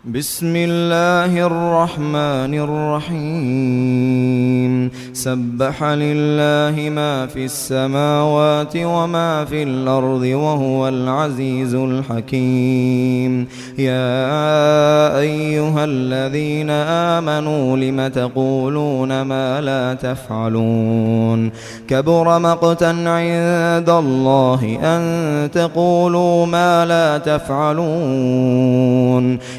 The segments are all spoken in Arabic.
بسم الله الرحمن الرحيم سبح لله ما في السماوات وما في الأرض وهو العزيز الحكيم يا أيها الذين آمنوا لم تقولون ما لا تفعلون كبر مقتا عند الله أن تقولوا ما لا تفعلون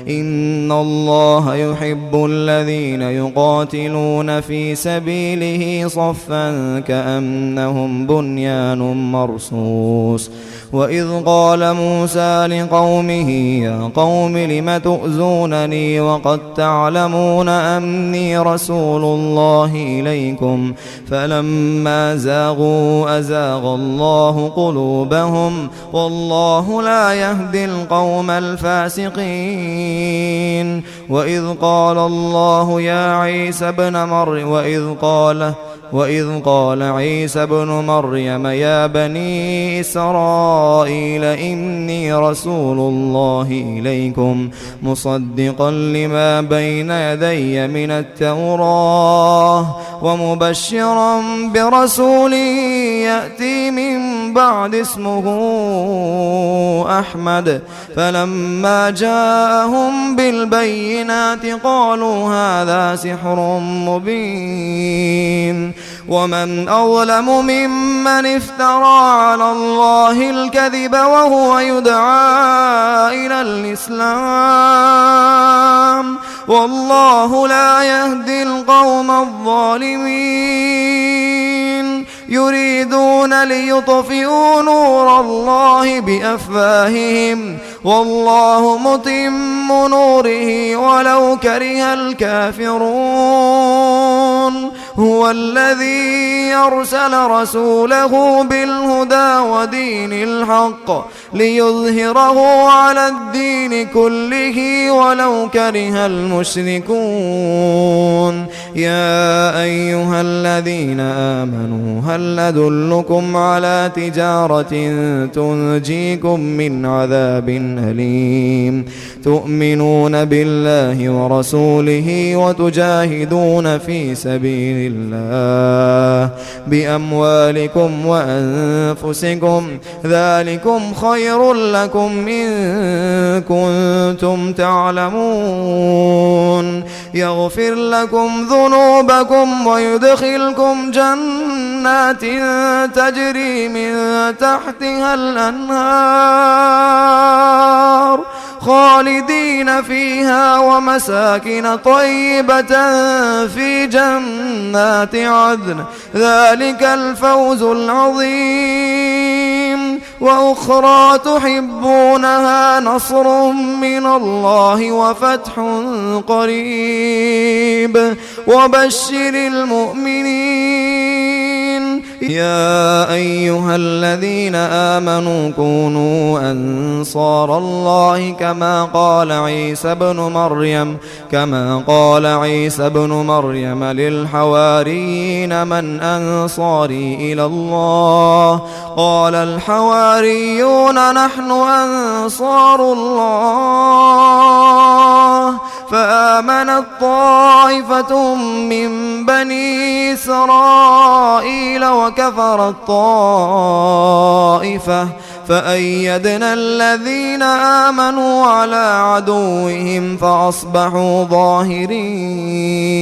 إن الله يحب الذين يقاتلون في سبيله صفا كأنهم بنيان مرصوص وإذ قال موسى لقومه يا قوم لم تؤذونني وقد تعلمون أني رسول الله إليكم فلما زاغوا أزاغ الله قلوبهم والله لا يهدي القوم الفاسقين وإذ قال الله يا عيسى ابن مريم وإذ قال عيسى ابن مريم يا بني إسرائيل إني رسول الله إليكم مصدقا لما بين يدي من التوراة ومبشرا برسول يأتي من بعد اسمه أحمد فلما جاءهم بالبينات قالوا هذا سحر مبين ومن أظلم ممن افترى على الله الكذب وهو يدعى إلى الإسلام والله لا يهدي القوم الظالمين يريدون ليطفئوا نور الله بأفواههم والله متم نوره ولو كره الكافرون هو الذي يرسل رسوله بالهدى ودين الحق ليظهره على الدين كله ولو كره المشركون يا أيها الذين آمنوا هل أدلكم على تجارة تنجيكم من عذاب أليم تؤمنون بالله ورسوله وتجاهدون في سبيل الله بأموالكم وأنفسكم ذلكم خير لكم إن كنتم تعلمون يغفر لكم ذنوبكم ويدخلكم جنات تجري من تحتها الأنهار خالدين فيها ومساكن طيبة في جنات عدن ذلك الفوز العظيم وأخرى تحبونها نصر من الله وفتح قريب وبشر المؤمنين يا أيها الذين آمنوا كونوا أنصار الله كما قال عيسى بن مريم للحواريين من أنصاري إلى الله قال الحواريون نحن أنصار الله فآمنت طائفة من بني إسرائيل وكفرت طائفة فأيدنا الذين آمنوا على عدوهم فأصبحوا ظاهرين